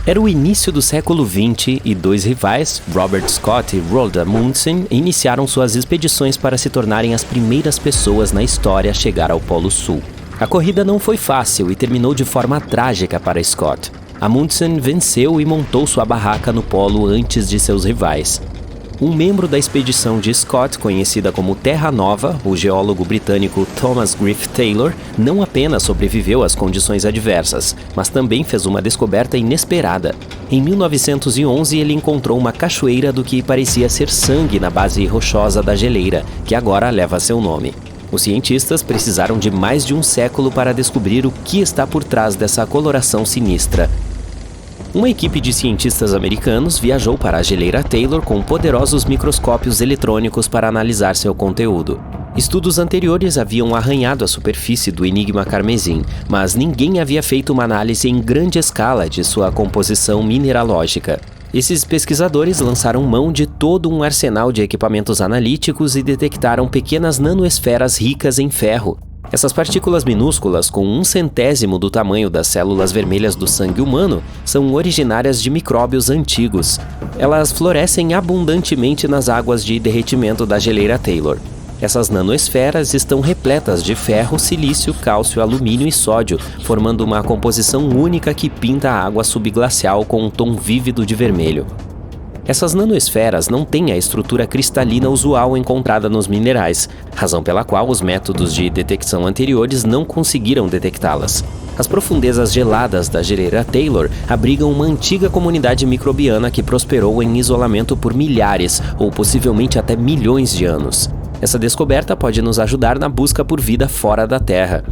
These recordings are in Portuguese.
Era o início do século XX e dois rivais, Robert Scott e Roald Amundsen, iniciaram suas expedições para se tornarem as primeiras pessoas na história a chegar ao Polo Sul. A corrida não foi fácil e terminou de forma trágica para Scott. Amundsen venceu e montou sua barraca no polo antes de seus rivais. Um membro da expedição de Scott, conhecida como Terra Nova, o geólogo britânico Thomas Griffith Taylor, não apenas sobreviveu às condições adversas, mas também fez uma descoberta inesperada. Em 1911, ele encontrou uma cachoeira do que parecia ser sangue na base rochosa da geleira, que agora leva seu nome. Os cientistas precisaram de mais de um século para descobrir o que está por trás dessa coloração sinistra. Uma equipe de cientistas americanos viajou para a geleira Taylor com poderosos microscópios eletrônicos para analisar seu conteúdo. Estudos anteriores haviam arranhado a superfície do enigma carmesim, mas ninguém havia feito uma análise em grande escala de sua composição mineralógica. Esses pesquisadores lançaram mão de todo um arsenal de equipamentos analíticos e detectaram pequenas nanoesferas ricas em ferro. Essas partículas minúsculas, com 1/100º do tamanho das células vermelhas do sangue humano, são originárias de micróbios antigos. Elas florescem abundantemente nas águas de derretimento da geleira Taylor. Essas nanoesferas estão repletas de ferro, silício, cálcio, alumínio e sódio, formando uma composição única que pinta a água subglacial com um tom vívido de vermelho. Essas nanoesferas não têm a estrutura cristalina usual encontrada nos minerais, razão pela qual os métodos de detecção anteriores não conseguiram detectá-las. As profundezas geladas da geleira Taylor abrigam uma antiga comunidade microbiana que prosperou em isolamento por milhares ou possivelmente até milhões de anos. Essa descoberta pode nos ajudar na busca por vida fora da Terra.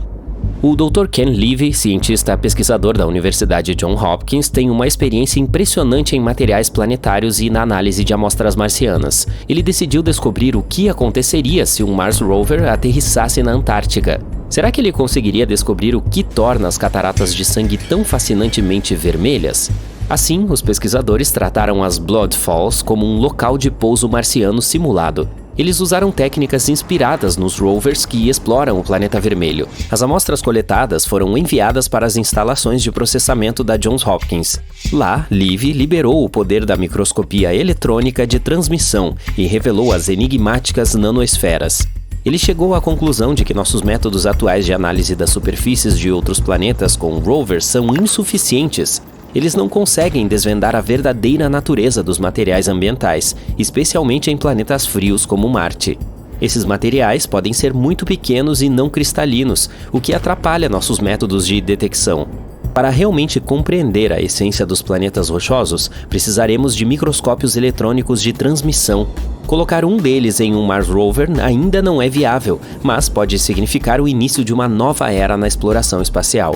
O Dr. Ken Levy, cientista pesquisador da Universidade Johns Hopkins, tem uma experiência impressionante em materiais planetários e na análise de amostras marcianas. Ele decidiu descobrir o que aconteceria se um Mars Rover aterrissasse na Antártica. Será que ele conseguiria descobrir o que torna as cataratas de sangue tão fascinantemente vermelhas? Assim, os pesquisadores trataram as Blood Falls como um local de pouso marciano simulado. Eles usaram técnicas inspiradas nos rovers que exploram o planeta vermelho. As amostras coletadas foram enviadas para as instalações de processamento da Johns Hopkins. Lá, Levy liberou o poder da microscopia eletrônica de transmissão e revelou as enigmáticas nanoesferas. Ele chegou à conclusão de que nossos métodos atuais de análise das superfícies de outros planetas com rovers são insuficientes. Eles não conseguem desvendar a verdadeira natureza dos materiais ambientais, especialmente em planetas frios como Marte. Esses materiais podem ser muito pequenos e não cristalinos, o que atrapalha nossos métodos de detecção. Para realmente compreender a essência dos planetas rochosos, precisaremos de microscópios eletrônicos de transmissão. Colocar um deles em um Mars Rover ainda não é viável, mas pode significar o início de uma nova era na exploração espacial.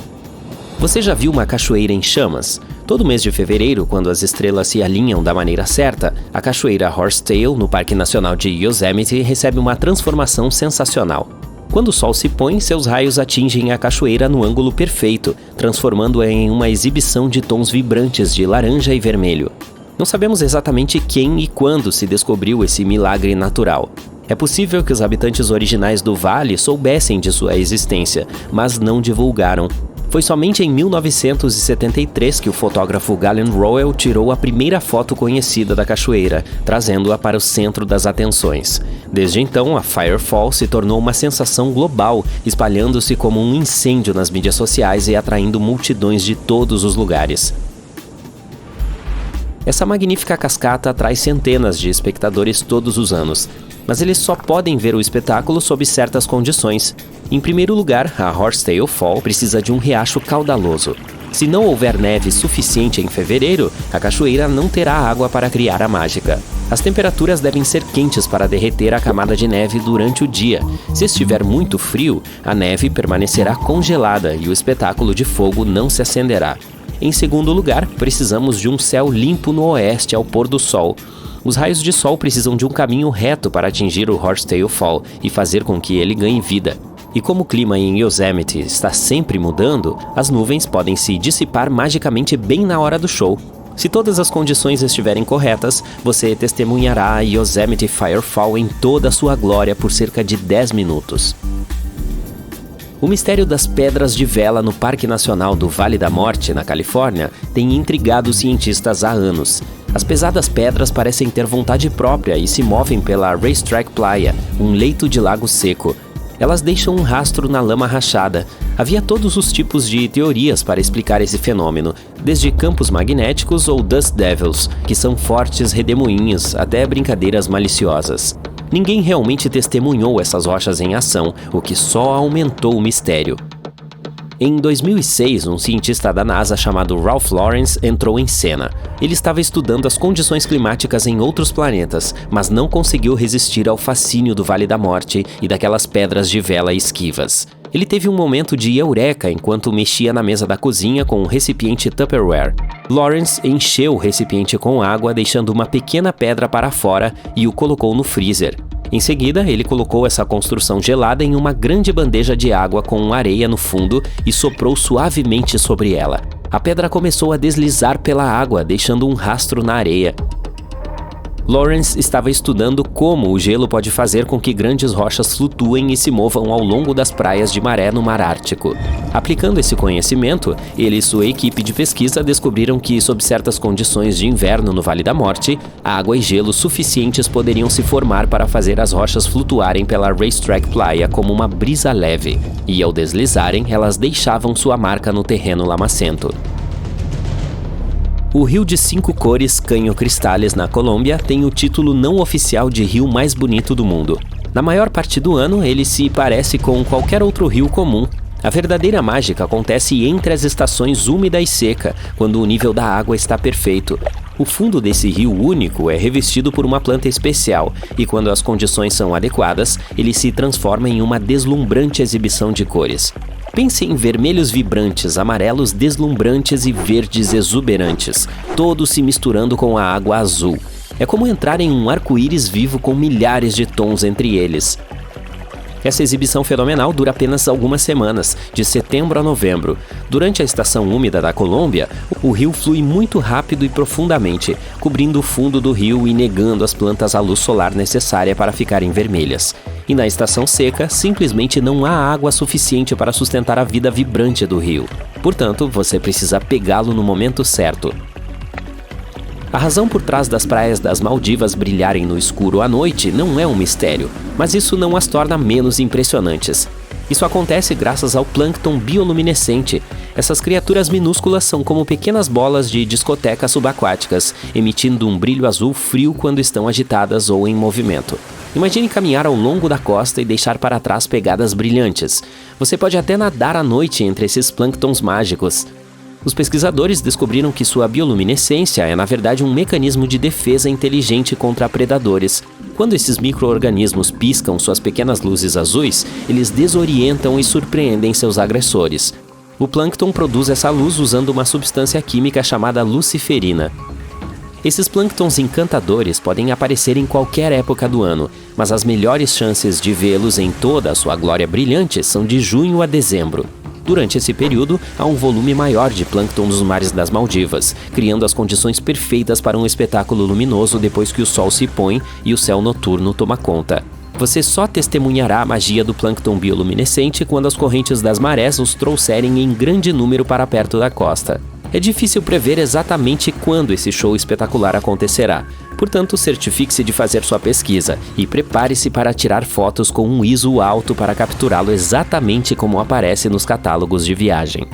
Você já viu uma cachoeira em chamas? Todo mês de fevereiro, quando as estrelas se alinham da maneira certa, a cachoeira Horsetail, no Parque Nacional de Yosemite, recebe uma transformação sensacional. Quando o sol se põe, seus raios atingem a cachoeira no ângulo perfeito, transformando-a em uma exibição de tons vibrantes de laranja e vermelho. Não sabemos exatamente quem e quando se descobriu esse milagre natural. É possível que os habitantes originais do vale soubessem de sua existência, mas não divulgaram. Foi somente em 1973 que o fotógrafo Galen Rowell tirou a primeira foto conhecida da cachoeira, trazendo-a para o centro das atenções. Desde então, a Firefall se tornou uma sensação global, espalhando-se como um incêndio nas mídias sociais e atraindo multidões de todos os lugares. Essa magnífica cascata atrai centenas de espectadores todos os anos, mas eles só podem ver o espetáculo sob certas condições. Em primeiro lugar, a Horsetail Fall precisa de um riacho caudaloso. Se não houver neve suficiente em fevereiro, a cachoeira não terá água para criar a mágica. As temperaturas devem ser quentes para derreter a camada de neve durante o dia. Se estiver muito frio, a neve permanecerá congelada e o espetáculo de fogo não se acenderá. Em segundo lugar, precisamos de um céu limpo no oeste ao pôr do sol. Os raios de sol precisam de um caminho reto para atingir o Horsetail Fall e fazer com que ele ganhe vida. E como o clima em Yosemite está sempre mudando, as nuvens podem se dissipar magicamente bem na hora do show. Se todas as condições estiverem corretas, você testemunhará a Yosemite Firefall em toda a sua glória por cerca de 10 minutos. O mistério das pedras de vela no Parque Nacional do Vale da Morte, na Califórnia, tem intrigado os cientistas há anos. As pesadas pedras parecem ter vontade própria e se movem pela Racetrack Playa, um leito de lago seco. Elas deixam um rastro na lama rachada. Havia todos os tipos de teorias para explicar esse fenômeno, desde campos magnéticos ou dust devils, que são fortes redemoinhos, até brincadeiras maliciosas. Ninguém realmente testemunhou essas rochas em ação, o que só aumentou o mistério. Em 2006, um cientista da NASA chamado Ralph Lawrence entrou em cena. Ele estava estudando as condições climáticas em outros planetas, mas não conseguiu resistir ao fascínio do Vale da Morte e daquelas pedras de vela esquivas. Ele teve um momento de eureka enquanto mexia na mesa da cozinha com um recipiente Tupperware. Lawrence encheu o recipiente com água, deixando uma pequena pedra para fora e o colocou no freezer. Em seguida, ele colocou essa construção gelada em uma grande bandeja de água com areia no fundo e soprou suavemente sobre ela. A pedra começou a deslizar pela água, deixando um rastro na areia. Lawrence estava estudando como o gelo pode fazer com que grandes rochas flutuem e se movam ao longo das praias de maré no Mar Ártico. Aplicando esse conhecimento, ele e sua equipe de pesquisa descobriram que, sob certas condições de inverno no Vale da Morte, água e gelo suficientes poderiam se formar para fazer as rochas flutuarem pela Racetrack Playa como uma brisa leve, e ao deslizarem, elas deixavam sua marca no terreno lamacento. O Rio de 5 Cores, Caño Cristales, na Colômbia, tem o título não oficial de rio mais bonito do mundo. Na maior parte do ano, ele se parece com qualquer outro rio comum. A verdadeira mágica acontece entre as estações úmida e seca, quando o nível da água está perfeito. O fundo desse rio único é revestido por uma planta especial, e quando as condições são adequadas, ele se transforma em uma deslumbrante exibição de cores. Pense em vermelhos vibrantes, amarelos deslumbrantes e verdes exuberantes, todos se misturando com a água azul. É como entrar em um arco-íris vivo com milhares de tons entre eles. Essa exibição fenomenal dura apenas algumas semanas, de setembro a novembro. Durante a estação úmida da Colômbia, o rio flui muito rápido e profundamente, cobrindo o fundo do rio e negando às plantas a luz solar necessária para ficarem vermelhas. E na estação seca, simplesmente não há água suficiente para sustentar a vida vibrante do rio. Portanto, você precisa pegá-lo no momento certo. A razão por trás das praias das Maldivas brilharem no escuro à noite não é um mistério, mas isso não as torna menos impressionantes. Isso acontece graças ao plâncton bioluminescente. Essas criaturas minúsculas são como pequenas bolas de discotecas subaquáticas, emitindo um brilho azul frio quando estão agitadas ou em movimento. Imagine caminhar ao longo da costa e deixar para trás pegadas brilhantes. Você pode até nadar à noite entre esses plânctons mágicos. Os pesquisadores descobriram que sua bioluminescência é, na verdade, um mecanismo de defesa inteligente contra predadores. Quando esses micro-organismos piscam suas pequenas luzes azuis, eles desorientam e surpreendem seus agressores. O plâncton produz essa luz usando uma substância química chamada luciferina. Esses plânctons encantadores podem aparecer em qualquer época do ano, mas as melhores chances de vê-los em toda a sua glória brilhante são de junho a dezembro. Durante esse período, há um volume maior de plâncton nos mares das Maldivas, criando as condições perfeitas para um espetáculo luminoso depois que o sol se põe e o céu noturno toma conta. Você só testemunhará a magia do plâncton bioluminescente quando as correntes das marés os trouxerem em grande número para perto da costa. É difícil prever exatamente quando esse show espetacular acontecerá. Portanto, certifique-se de fazer sua pesquisa e prepare-se para tirar fotos com um ISO alto para capturá-lo exatamente como aparece nos catálogos de viagem.